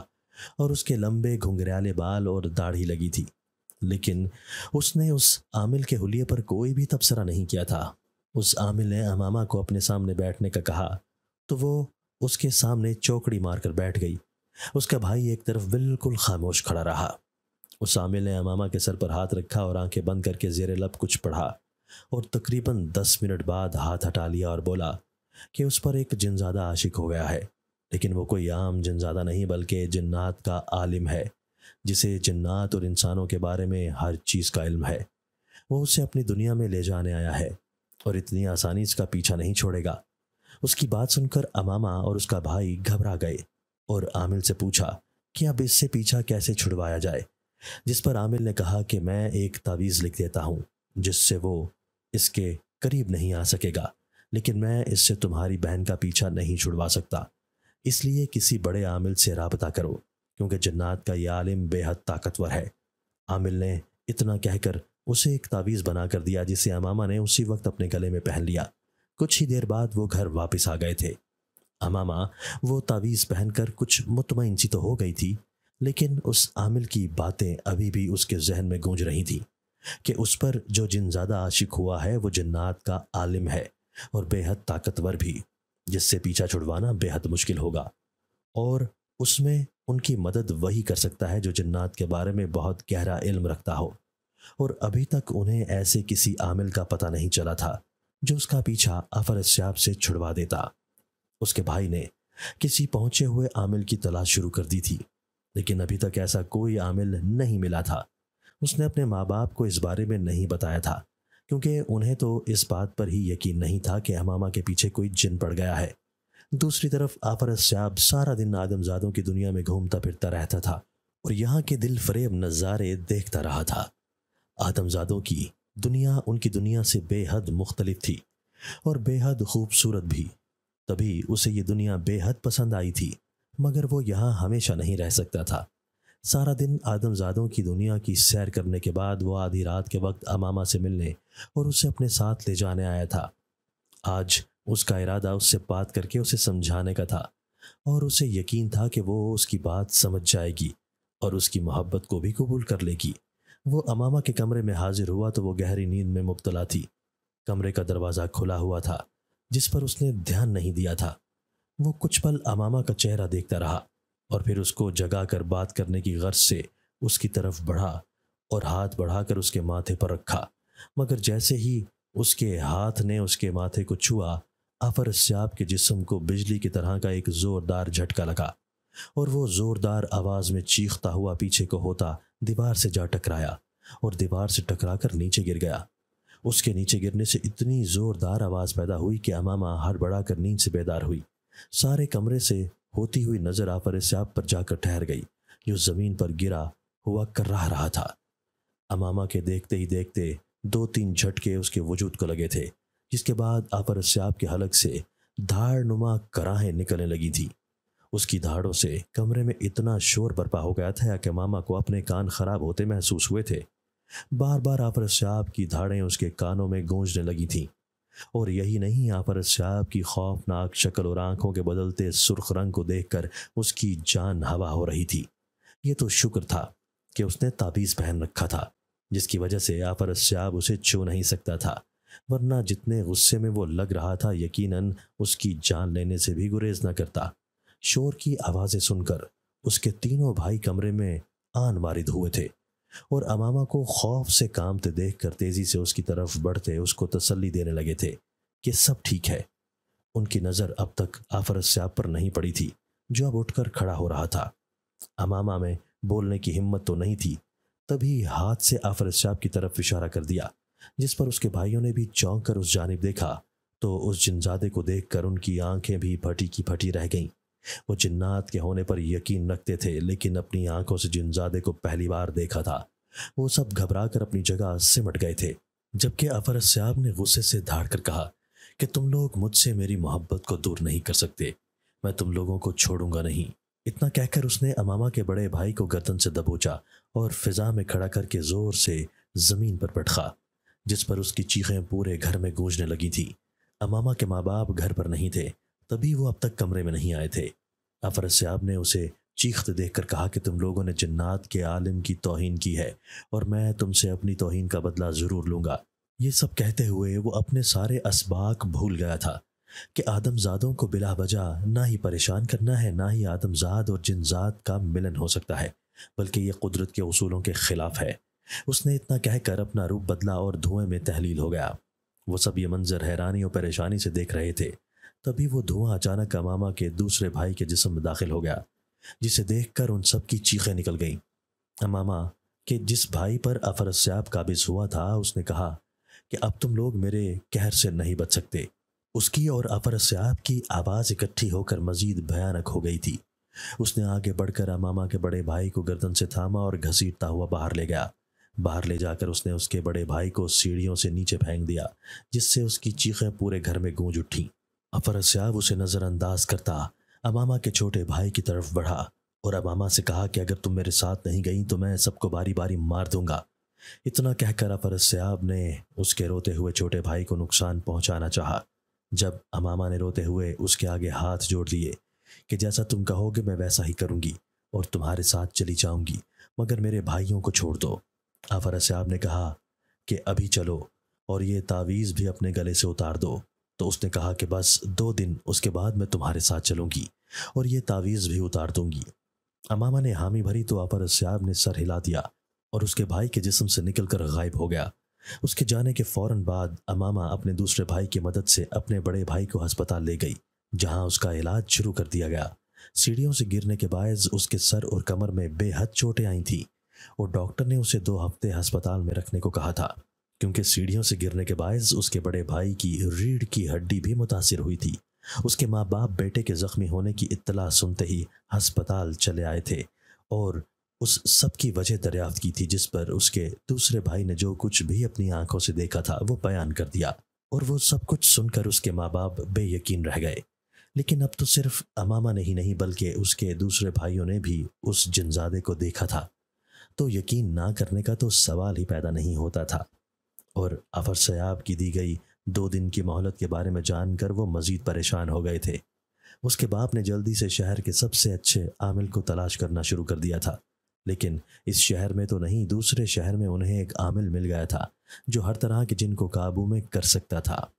اور اس کے لمبے گھنگریالے بال اور داڑھی لگی تھی، لیکن اس نے اس عامل کے حلیے پر کوئی بھی تبصرہ نہیں کیا تھا۔ اس عامل نے امامہ کو اپنے سامنے بیٹھنے کا کہا تو وہ اس کے سامنے چوکڑی مار کر بیٹھ گئی۔ اس کا بھائی ایک طرف بالکل خاموش کھڑا رہا۔ اس عامل نے امامہ کے سر پر ہاتھ رکھا اور آنکھیں بند کر کے زیر لب کچھ پڑھا اور تقریباً 10 منٹ بعد ہاتھ ہٹا لیا اور بولا کہ اس پر ایک جنزادہ عاشق ہو گیا ہے، لیکن وہ کوئی عام جنزادہ نہیں بلکہ جنات کا عالم ہے جسے جنات اور انسانوں کے بارے میں ہر چیز کا علم ہے۔ وہ اسے اپنی دنیا میں لے جانے آیا ہے اور اتنی آسانی اس کا پیچھا نہیں چھوڑے گا۔ اس کی بات سن کر امامہ اور اس کا بھائی گھبرا گئے اور عامل سے پوچھا کہ اب اس سے پیچھا کیسے چھڑوایا جائے، جس پر عامل نے کہا کہ میں ایک تعویذ لکھ دیتا ہوں جس سے وہ اس کے قریب نہیں آ سکے گا، لیکن میں اس سے تمہاری بہن کا پیچھا نہیں چھڑوا سکتا، اس لیے کسی بڑے عامل سے رابطہ کرو کیونکہ جنات کا یہ عالم بے حد طاقتور ہے۔ عامل نے اتنا کہہ کر اسے ایک تعویذ بنا کر دیا جسے امامہ نے اسی وقت اپنے گلے میں پہن لیا۔ کچھ ہی دیر بعد وہ گھر واپس آ گئے تھے۔ امامہ وہ تعویذ پہن کر کچھ مطمئن سی تو ہو گئی تھی، لیکن اس عامل کی باتیں ابھی بھی اس کے ذہن میں گونج رہی تھیں کہ اس پر جو جن زیادہ عاشق ہوا ہے وہ جنات کا عالم ہے اور بے حد طاقتور بھی، جس سے پیچھا چھڑوانا بے حد مشکل ہوگا، اور اس میں ان کی مدد وہی کر سکتا ہے جو جنات کے بارے میں بہت گہرا علم رکھتا ہو، اور ابھی تک انہیں ایسے کسی عامل کا پتہ نہیں چلا تھا جو اس کا پیچھا افراسیاب سے چھڑوا دیتا۔ اس کے بھائی نے کسی پہنچے ہوئے عامل کی تلاش شروع کر دی تھی، لیکن ابھی تک ایسا کوئی عامل نہیں ملا تھا۔ اس نے اپنے ماں باپ کو اس بارے میں نہیں بتایا تھا کیونکہ انہیں تو اس بات پر ہی یقین نہیں تھا کہ امامہ کے پیچھے کوئی جن پڑ گیا ہے۔ دوسری طرف افراسیاب سارا دن آدمزادوں کی دنیا میں گھومتا پھرتا رہتا تھا اور یہاں کے دل فریب نظارے دیکھتا رہا تھا۔ آدمزادوں کی دنیا ان کی دنیا سے بے حد مختلف تھی اور بے حد خوبصورت بھی، تبھی اسے یہ دنیا بے حد پسند آئی تھی، مگر وہ یہاں ہمیشہ نہیں رہ سکتا تھا۔ سارا دن آدمزادوں کی دنیا کی سیر کرنے کے بعد وہ آدھی رات کے وقت امامہ سے ملنے اور اسے اپنے ساتھ لے جانے آیا تھا۔ آج اس کا ارادہ اس سے بات کر کے اسے سمجھانے کا تھا اور اسے یقین تھا کہ وہ اس کی بات سمجھ جائے گی اور اس کی محبت کو بھی قبول کر لے گی۔ وہ امامہ کے کمرے میں حاضر ہوا تو وہ گہری نیند میں مبتلا تھی۔ کمرے کا دروازہ کھلا ہوا تھا جس پر اس نے دھیان نہیں دیا تھا۔ وہ کچھ پل امامہ کا چہرہ دیکھتا رہا اور پھر اس کو جگا کر بات کرنے کی غرض سے اس کی طرف بڑھا اور ہاتھ بڑھا کر اس کے ماتھے پر رکھا، مگر جیسے ہی اس کے ہاتھ نے اس کے ماتھے کو چھوا، افراسیاب کے جسم کو بجلی کی طرح کا ایک زوردار جھٹکا لگا اور وہ زوردار آواز میں چیختا ہوا پیچھے کو ہوتا دیوار سے جا ٹکرایا اور دیوار سے ٹکرا کر نیچے گر گیا۔ اس کے نیچے گرنے سے اتنی زوردار آواز پیدا ہوئی کہ امامہ ہڑبڑا کر نیند سے بیدار ہوئی۔ سارے کمرے سے ہوتی ہوئی نظر افراسیاب پر جا کر ٹھہر گئی جو زمین پر گرا ہوا کر رہا تھا۔ امامہ کے دیکھتے ہی دیکھتے 2-3 جھٹکے اس کے وجود کو لگے تھے، جس کے بعد افراسیاب کے حلق سے دھاڑ نما کراہیں نکلنے لگی تھی۔ اس کی دھاڑوں سے کمرے میں اتنا شور برپا ہو گیا تھا کہ امامہ کو اپنے کان خراب ہوتے محسوس ہوئے تھے۔ بار بار افراسیاب کی دھاڑیں اس کے کانوں میں گونجنے لگی تھیں، اور یہی نہیں، افراسیاب کی خوفناک شکل اور آنکھوں کے بدلتے سرخ رنگ کو دیکھ کر اس کی جان ہوا ہو رہی تھی۔ یہ تو شکر تھا کہ اس نے تعویذ پہن رکھا تھا جس کی وجہ سے افراسیاب اسے چھو نہیں سکتا تھا، ورنہ جتنے غصے میں وہ لگ رہا تھا یقیناً اس کی جان لینے سے بھی گریز نہ کرتا۔ شور کی آوازیں سن کر اس کے تینوں بھائی کمرے میں آن وارد ہوئے تھے اور امامہ کو خوف سے کانپتے دیکھ کر تیزی سے اس کی طرف بڑھتے اس کو تسلی دینے لگے تھے کہ سب ٹھیک ہے۔ ان کی نظر اب تک افراسیاب پر نہیں پڑی تھی جو اب اٹھ کر کھڑا ہو رہا تھا۔ امامہ میں بولنے کی ہمت تو نہیں تھی، تبھی ہاتھ سے افراسیاب کی طرف اشارہ کر دیا، جس پر اس کے بھائیوں نے بھی چونک کر اس جانب دیکھا تو اس جنزادے کو دیکھ کر ان کی آنکھیں بھی پھٹی کی پھٹی رہ گئیں۔ वो जिन्नात के होने पर यकीन रखते थे, लेकिन अपनी आंखों से जिनजादे को पहली बार देखा था। वो सब घबरा कर अपनी जगह सिमट गए थे, जबकि अफर सयाब ने गुस्से से धाड़ कर कहा कि तुम लोग मुझसे मेरी मोहब्बत को दूर नहीं कर सकते, मैं तुम लोगों को छोड़ूंगा नहीं। इतना कहकर उसने अमामा के बड़े भाई को गर्दन से दबोचा और फिजा में खड़ा करके जोर से जमीन पर पटका, जिस पर उसकी चीखें पूरे घर में गूंजने लगी थी। अमामा के माँ बाप घर पर नहीं थे, तभी वो अब तक कमरे में नहीं आए थे। अफर सयाब ने उसे चीखते देखकर कहा कि तुम लोगों ने जिन्नात के आलिम की तौहीन की है और मैं तुमसे अपनी तौहीन का बदला जरूर लूंगा। ये सब कहते हुए वो अपने सारे असबाक भूल गया था कि आदमजादों को बिला वजह ना ही परेशान करना है, ना ही आदमजाद और जिनजात का मिलन हो सकता है, बल्कि ये कुदरत के उसूलों के खिलाफ है। उसने इतना कहकर अपना रूप बदला और धुएं में तहलील हो गया। वो सब ये मंजर हैरानी और परेशानी से देख रहे थे। तभी वो धुआं अचानक अमामा के दूसरे भाई के जिस्म में दाखिल हो गया, जिसे देखकर उन सब की चीखें निकल गईं। अमामा के जिस भाई पर अफर सयाब काबिज हुआ था, उसने कहा कि अब तुम लोग मेरे कहर से नहीं बच सकते। उसकी और अफर सयाब की आवाज़ इकट्ठी होकर मजीद भयानक हो गई थी। उसने आगे बढ़कर अमामा के बड़े भाई को गर्दन से थामा और घसीटता हुआ बाहर ले गया। बाहर ले जाकर उसने उसके बड़े भाई को सीढ़ियों से नीचे फेंक दिया, जिससे उसकी चीखें पूरे घर में गूंज उठी। अफर सयाब उसे नज़रअंदाज करता अमामा के छोटे भाई की तरफ बढ़ा और अमामा से कहा कि अगर तुम मेरे साथ नहीं गई तो मैं सबको बारी बारी मार दूंगा। इतना कहकर अफर सयाब ने उसके रोते हुए छोटे भाई को नुकसान पहुंचाना चाहा। जब अमामा ने रोते हुए उसके आगे हाथ जोड़ लिए कि जैसा तुम कहोगे मैं वैसा ही करूंगी और तुम्हारे साथ चली जाऊंगी, मगर मेरे भाइयों को छोड़ दो। अफर सयाब ने कहा कि अभी चलो और ये तावीज़ भी अपने गले से उतार दो। तो उसने कहा कि बस 2 दिन, उसके बाद मैं तुम्हारे साथ चलूंगी और ये तावीज़ भी उतार दूंगी। अमामा ने हामी भरी तो अफर सयाब ने सर हिला दिया और उसके भाई के जिस्म से निकलकर गायब हो गया। उसके जाने के फौरन बाद अमामा अपने दूसरे भाई की मदद से अपने बड़े भाई को अस्पताल ले गई, जहां उसका इलाज शुरू कर दिया गया। सीढ़ियों से गिरने के बायस उसके सर और कमर में बेहद चोटें आई थी और डॉक्टर ने उसे 2 हफ्ते अस्पताल में रखने को कहा था, क्योंकि सीढ़ियों से गिरने के बायस उसके बड़े भाई की रीढ़ की हड्डी भी मुतासिर हुई थी। उसके माँ बाप बेटे के जख्मी होने की इत्तला सुनते ही अस्पताल चले आए थे और उस सब की वजह दरियाफ्त की थी, जिस पर उसके दूसरे भाई ने जो कुछ भी अपनी आंखों से देखा था वो बयान कर दिया। और वो सब कुछ सुनकर उसके माँ बाप बेयकीन रह गए। लेकिन अब तो सिर्फ अमामा ने ही नहीं बल्कि उसके दूसरे भाइयों ने भी उस जिनजादे को देखा था, तो यकीन ना करने का तो सवाल ही पैदा नहीं होता था। और अफर सयाब की दी गई 2 दिन की मोहलत के बारे में जानकर वो मजीद परेशान हो गए थे। उसके बाप ने जल्दी से शहर के सबसे अच्छे आमिल को तलाश करना शुरू कर दिया था, लेकिन इस शहर में तो नहीं, दूसरे शहर में उन्हें एक आमिल मिल गया था जो हर तरह के जिन को काबू में कर सकता था।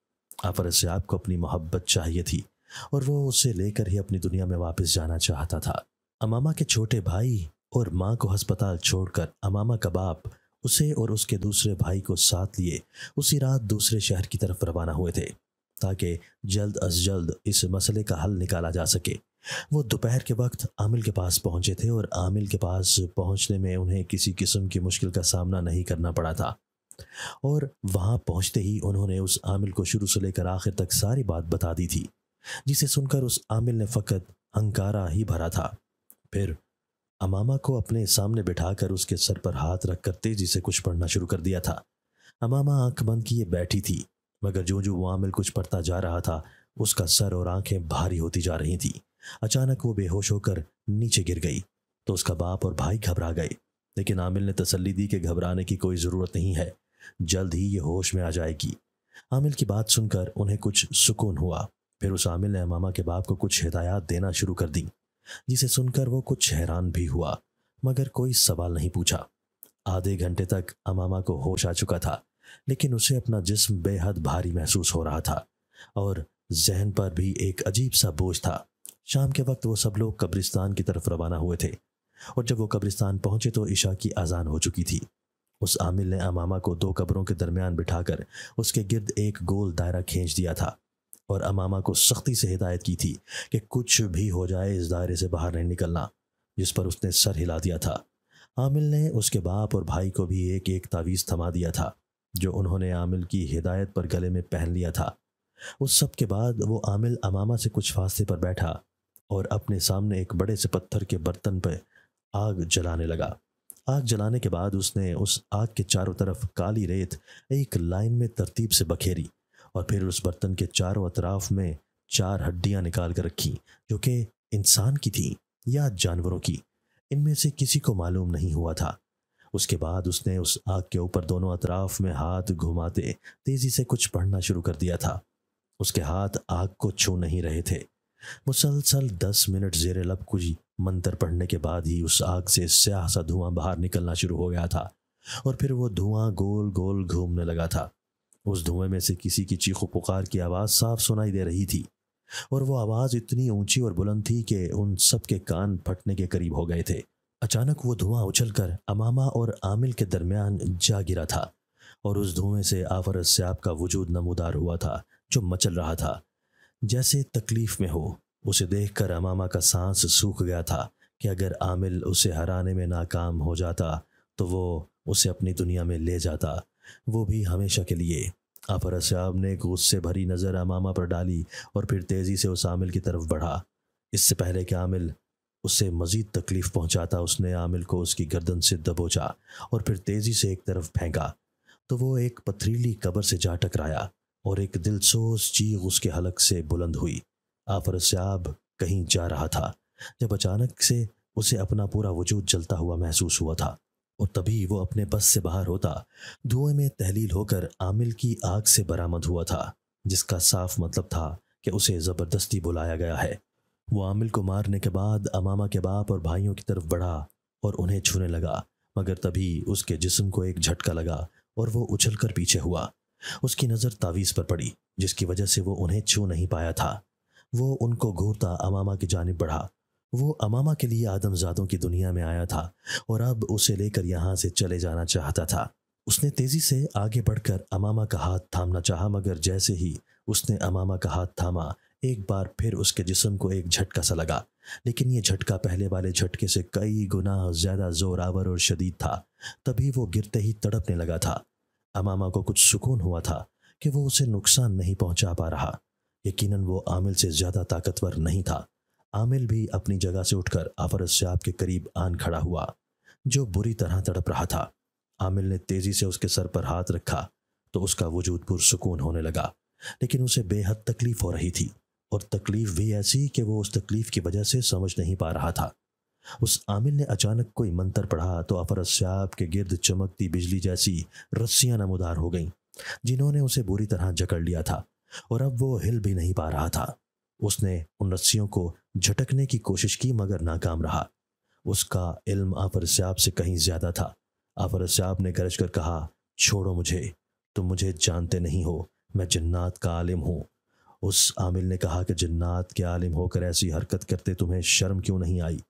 अफर सयाब को अपनी मोहब्बत चाहिए थी और वो उसे लेकर ही अपनी दुनिया में वापस जाना चाहता था। अमामा के छोटे भाई और माँ को अस्पताल छोड़कर अमामा का बाप उसे और उसके दूसरे भाई को साथ लिए उसी रात दूसरे शहर की तरफ रवाना हुए थे, ताकि जल्द अज जल्द इस मसले का हल निकाला जा सके। वो दोपहर के वक्त आमिल के पास पहुंचे थे और आमिल के पास पहुंचने में उन्हें किसी किस्म की मुश्किल का सामना नहीं करना पड़ा था। और वहां पहुंचते ही उन्होंने उस आमिल को शुरू से लेकर आखिर तक सारी बात बता दी थी, जिसे सुनकर उस आमिल ने फ़कत हंकारा ही भरा था। फिर अमामा को अपने सामने बिठाकर उसके सर पर हाथ रखकर तेजी से कुछ पढ़ना शुरू कर दिया था। अमामा आंख बंद किए बैठी थी, मगर जो जो वो आमिल कुछ पढ़ता जा रहा था उसका सर और आंखें भारी होती जा रही थी। अचानक वो बेहोश होकर नीचे गिर गई तो उसका बाप और भाई घबरा गए, लेकिन आमिल ने तसल्ली दी कि घबराने की कोई ज़रूरत नहीं है, जल्द ही ये होश में आ जाएगी। आमिल की बात सुनकर उन्हें कुछ सुकून हुआ। फिर उस आमिल ने अमामा के बाप को कुछ हिदायत देना शुरू कर दी, जिसे सुनकर वो कुछ हैरान भी हुआ, मगर कोई सवाल नहीं पूछा। आधे घंटे तक अमामा को होश आ चुका था, लेकिन उसे अपना जिस्म बेहद भारी महसूस हो रहा था और जहन पर भी एक अजीब सा बोझ था। शाम के वक्त वो सब लोग कब्रिस्तान की तरफ रवाना हुए थे और जब वो कब्रिस्तान पहुंचे तो इशा की अजान हो चुकी थी। उस आमिल ने अमामा को 2 कब्रों के दरमियान बिठाकर उसके गिर्द एक गोल दायरा खींच दिया था और अमामा को सख्ती से हिदायत की थी कि कुछ भी हो जाए इस दायरे से बाहर नहीं निकलना, जिस पर उसने सर हिला दिया था। आमिल ने उसके बाप और भाई को भी एक एक तावीज़ थमा दिया था, जो उन्होंने आमिल की हिदायत पर गले में पहन लिया था। उस सब के बाद वो आमिल अमामा से कुछ फासले पर बैठा और अपने सामने एक बड़े से पत्थर के बर्तन पर आग जलाने लगा। आग जलाने के बाद उसने उस आग के चारों तरफ काली रेत एक लाइन में तरतीब से बखेरी और फिर उस बर्तन के चारों अतराफ में 4 हड्डियां निकाल कर रखी, जो कि इंसान की थी या जानवरों की, इनमें से किसी को मालूम नहीं हुआ था। उसके बाद उसने उस आग के ऊपर दोनों अतराफ में हाथ घुमाते तेजी से कुछ पढ़ना शुरू कर दिया था। उसके हाथ आग को छू नहीं रहे थे। मुसलसल 10 मिनट जेर लब कुछ मंत्र पढ़ने के बाद ही उस आग से स्याह सा धुआं बाहर निकलना शुरू हो गया था और फिर वो धुआं गोल गोल घूमने लगा था। उस धुएं में से किसी की चीखो पुकार की आवाज़ साफ सुनाई दे रही थी और वो आवाज़ इतनी ऊंची और बुलंद थी कि उन सब के कान फटने के करीब हो गए थे। अचानक वो धुआं उछलकर अमामा और आमिल के दरमियान जा गिरा था और उस धुएं से आफर स्याब का वजूद नमूदार हुआ था, जो मचल रहा था जैसे तकलीफ में हो। उसे देखकर अमामा का सांस सूख गया था कि अगर आमिल उसे हराने में नाकाम हो जाता तो वो उसे अपनी दुनिया में ले जाता, वो भी हमेशा के लिए। आफर स्याब ने गुस्से भरी नज़र अमामा पर डाली और फिर तेज़ी से उस आमिल की तरफ बढ़ा। इससे पहले कि आमिल उसे मज़ीद तकलीफ़ पहुंचाता, उसने आमिल को उसकी गर्दन से दबोचा और फिर तेज़ी से एक तरफ फेंका तो वो एक पथरीली कब्र से जा टकराया और एक दिलसोज चीख उसके हलक से बुलंद हुई। आफर स्याब कहीं जा रहा था जब अचानक से उसे अपना पूरा वजूद जलता हुआ महसूस हुआ था और तभी वो अपने बस से बाहर होता धुएं में तहलील होकर आमिल की आग से बरामद हुआ था, जिसका साफ मतलब था कि उसे ज़बरदस्ती बुलाया गया है। वो आमिल को मारने के बाद अमामा के बाप और भाइयों की तरफ बढ़ा और उन्हें छूने लगा, मगर तभी उसके जिस्म को एक झटका लगा और वो उछलकर पीछे हुआ। उसकी नज़र तावीज़ पर पड़ी, जिसकी वजह से वो उन्हें छू नहीं पाया था। वो उनको घूरता अमामा की जानिब बढ़ा। वो अमामा के लिए आदमजादों की दुनिया में आया था और अब उसे लेकर यहाँ से चले जाना चाहता था। उसने तेज़ी से आगे बढ़कर अमामा का हाथ थामना चाहा, मगर जैसे ही उसने अमामा का हाथ थामा एक बार फिर उसके जिस्म को एक झटका सा लगा, लेकिन ये झटका पहले वाले झटके से कई गुना ज़्यादा ज़ोरावर और शदीद था। तभी वो गिरते ही तड़पने लगा था। अमामा को कुछ सुकून हुआ था कि वो उसे नुकसान नहीं पहुंचा पा रहा। यकीनन वो आमिल से ज़्यादा ताकतवर नहीं था। आमिल भी अपनी जगह से उठकर आफर स्याब के करीब आन खड़ा हुआ, जो बुरी तरह तड़प रहा था। आमिल ने तेज़ी से उसके सर पर हाथ रखा तो उसका वजूद पुरसुकून होने लगा, लेकिन उसे बेहद तकलीफ़ हो रही थी और तकलीफ़ भी ऐसी कि वो उस तकलीफ़ की वजह से समझ नहीं पा रहा था। उस आमिल ने अचानक कोई मंत्र पढ़ा तो आफर स्याब के गिर्द चमकती बिजली जैसी रस्सियां नमूदार हो गईं, जिन्होंने उसे बुरी तरह जकड़ लिया था और अब वो हिल भी नहीं पा रहा था। उसने उन रस्सियों को झटकने की कोशिश की मगर नाकाम रहा। उसका इल्म आफर स्याब से कहीं ज्यादा था। आफर स्याब ने गरज कर कहा, छोड़ो मुझे, तुम मुझे जानते नहीं हो, मैं जन्नात का आलिम हूँ। उस आमिल ने कहा कि जन्नात के आलिम होकर ऐसी हरकत करते तुम्हें शर्म क्यों नहीं आई?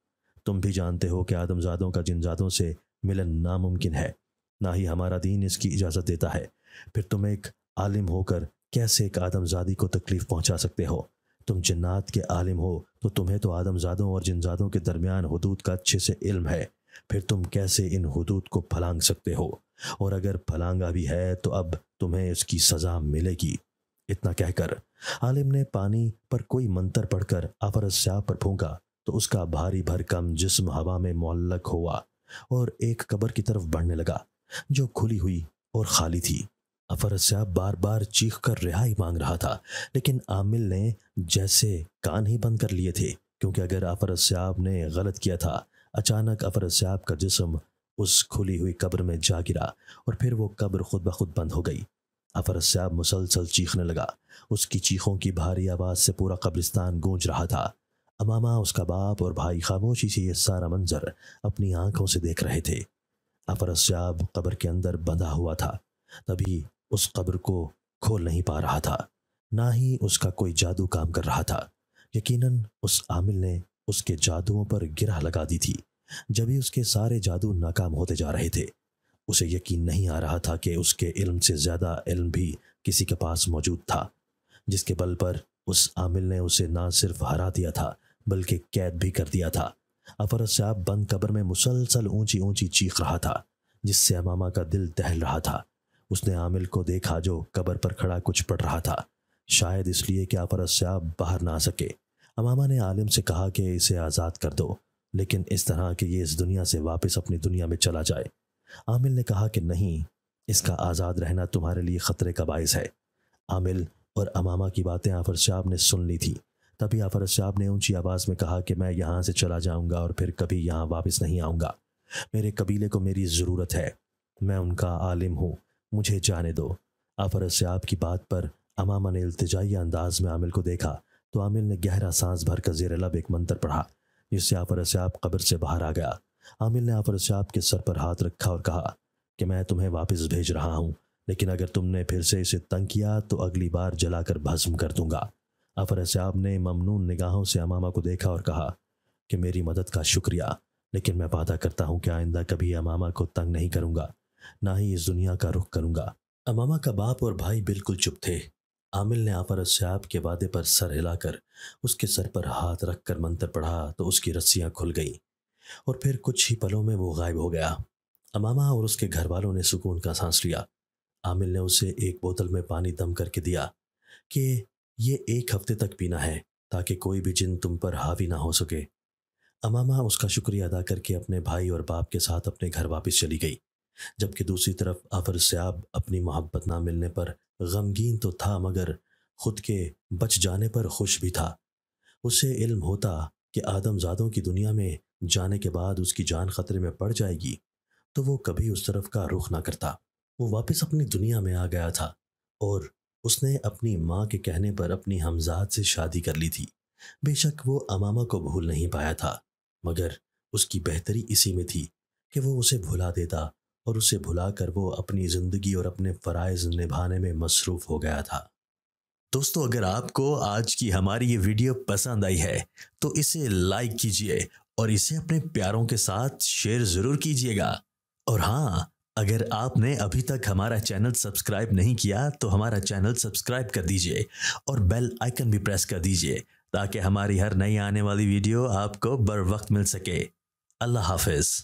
तुम भी जानते हो कि आदमजादों का जिनजादों से मिलन नामुमकिन है, ना ही हमारा दीन इसकी इजाज़त देता है। फिर तुम एक आलिम होकर कैसे एक आदमजादी को तकलीफ़ पहुंचा सकते हो? तुम जन्नात के आलिम हो तो तुम्हें तो आदमजादों और जिनजादों के दरमियान हुदूद का अच्छे से इल्म है। फिर तुम कैसे इन हुदूद को फलांग सकते हो? और अगर फलांगा भी है तो अब तुम्हें इसकी सज़ा मिलेगी। इतना कहकर आलिम ने पानी पर कोई मंत्र पढ़कर आफर स्याब पर फूंका तो उसका भारी भरकम जिस्म हवा में मुअल्लक हुआ और एक कब्र की तरफ बढ़ने लगा, जो खुली हुई और खाली थी। आफर स्याब बार बार चीख कर रिहाई मांग रहा था, लेकिन आमिल ने जैसे कान ही बंद कर लिए थे, क्योंकि अगर आफर स्याब ने गलत किया था। अचानक आफर स्याब का जिस्म उस खुली हुई कब्र में जा गिरा और फिर वो कब्र खुद ब खुद बंद हो गई। आफर स्याब मुसलसल चीखने लगा। उसकी चीखों की भारी आवाज़ से पूरा कब्रिस्तान गूंज रहा था। अमामा, उसका बाप और भाई खामोशी से ये सारा मंजर अपनी आंखों से देख रहे थे। आफर स्याब कब्र के अंदर बंधा हुआ था, तभी उस कब्र को खोल नहीं पा रहा था, ना ही उसका कोई जादू काम कर रहा था। यकीनन उस आमिल ने उसके जादुओं पर गिरह लगा दी थी, जब भी उसके सारे जादू नाकाम होते जा रहे थे। उसे यकीन नहीं आ रहा था कि उसके इल्म से ज़्यादा इल्म भी किसी के पास मौजूद था, जिसके बल पर उस आमिल ने उसे ना सिर्फ हरा दिया था बल्कि कैद भी कर दिया था। आफर स्याब बंद कब्र में मुसलसल ऊंची ऊंची चीख रहा था, जिससे अमामा का दिल दहल रहा था। उसने आमिल को देखा जो कब्र पर खड़ा कुछ पढ़ रहा था, शायद इसलिए कि आफर स्याब बाहर ना आ सके। अमामा ने आलिम से कहा कि इसे आज़ाद कर दो, लेकिन इस तरह कि ये इस दुनिया से वापस अपनी दुनिया में चला जाए। आमिल ने कहा कि नहीं, इसका आज़ाद रहना तुम्हारे लिए ख़तरे का बाइस है। आमिल और अमामा की बातें आफर साहब ने सुन ली थी। तभी आफर साहब ने ऊंची आवाज़ में कहा कि मैं यहाँ से चला जाऊँगा और फिर कभी यहाँ वापस नहीं आऊँगा। मेरे कबीले को मेरी ज़रूरत है, मैं उनका आलिम हूँ, मुझे जाने दो। आफर साहब की बात पर अमामा ने इल्तिजाई अंदाज में आमिल को देखा तो आमिल ने गहरा सांस भर कर ज़ेर लब एक मंत्र पढ़ा, जिससे आफर साहब कब्र से बाहर आ गया। आमिल ने आफर साहब के सर पर हाथ रखा और कहा कि मैं तुम्हें वापस भेज रहा हूँ, लेकिन अगर तुमने फिर से इसे तंग किया तो अगली बार जलाकर भस्म कर दूंगा। आफर साहब ने ममनून निगाहों से अमामा को देखा और कहा कि मेरी मदद का शुक्रिया, लेकिन मैं वादा करता हूँ कि आइंदा कभी अमामा को तंग नहीं करूँगा, ना ही इस दुनिया का रुख करूँगा। अमामा का बाप और भाई बिल्कुल चुप थे। आमिल ने आफर साहब के वादे पर सर हिलाकर उसके सर पर हाथ रखकर मंत्र पढ़ा तो उसकी रस्सियाँ खुल गईं और फिर कुछ ही पलों में वो गायब हो गया। अमामा और उसके घर वालों ने सुकून का सांस लिया। आमिल ने उसे एक बोतल में पानी दम करके दिया कि ये 1 हफ्ते तक पीना है, ताकि कोई भी जिन तुम पर हावी ना हो सके। अमामा उसका शुक्रिया अदा करके अपने भाई और बाप के साथ अपने घर वापस चली गई, जबकि दूसरी तरफ आफर साहब अपनी मोहब्बत ना मिलने पर गमगीन तो था, मगर खुद के बच जाने पर खुश भी था। उसे इल्म होता कि आदमजादों की दुनिया में जाने के बाद उसकी जान खतरे में पड़ जाएगी, तो वो कभी उस तरफ का रुख ना करता। वो वापस अपनी दुनिया में आ गया था और उसने अपनी माँ के कहने पर अपनी हमजाद से शादी कर ली थी। बेशक वो अमामा को भूल नहीं पाया था, मगर उसकी बेहतरी इसी में थी कि वो उसे भुला देता और उसे भुलाकर वो अपनी ज़िंदगी और अपने फ़राइज़ निभाने में मसरूफ़ हो गया था। दोस्तों, अगर आपको आज की हमारी ये वीडियो पसंद आई है तो इसे लाइक कीजिए और इसे अपने प्यारों के साथ शेयर ज़रूर कीजिएगा। और हाँ, अगर आपने अभी तक हमारा चैनल सब्सक्राइब नहीं किया तो हमारा चैनल सब्सक्राइब कर दीजिए और बेल आइकन भी प्रेस कर दीजिए, ताकि हमारी हर नई आने वाली वीडियो आपको बर वक्त मिल सके। अल्लाह हाफिज़।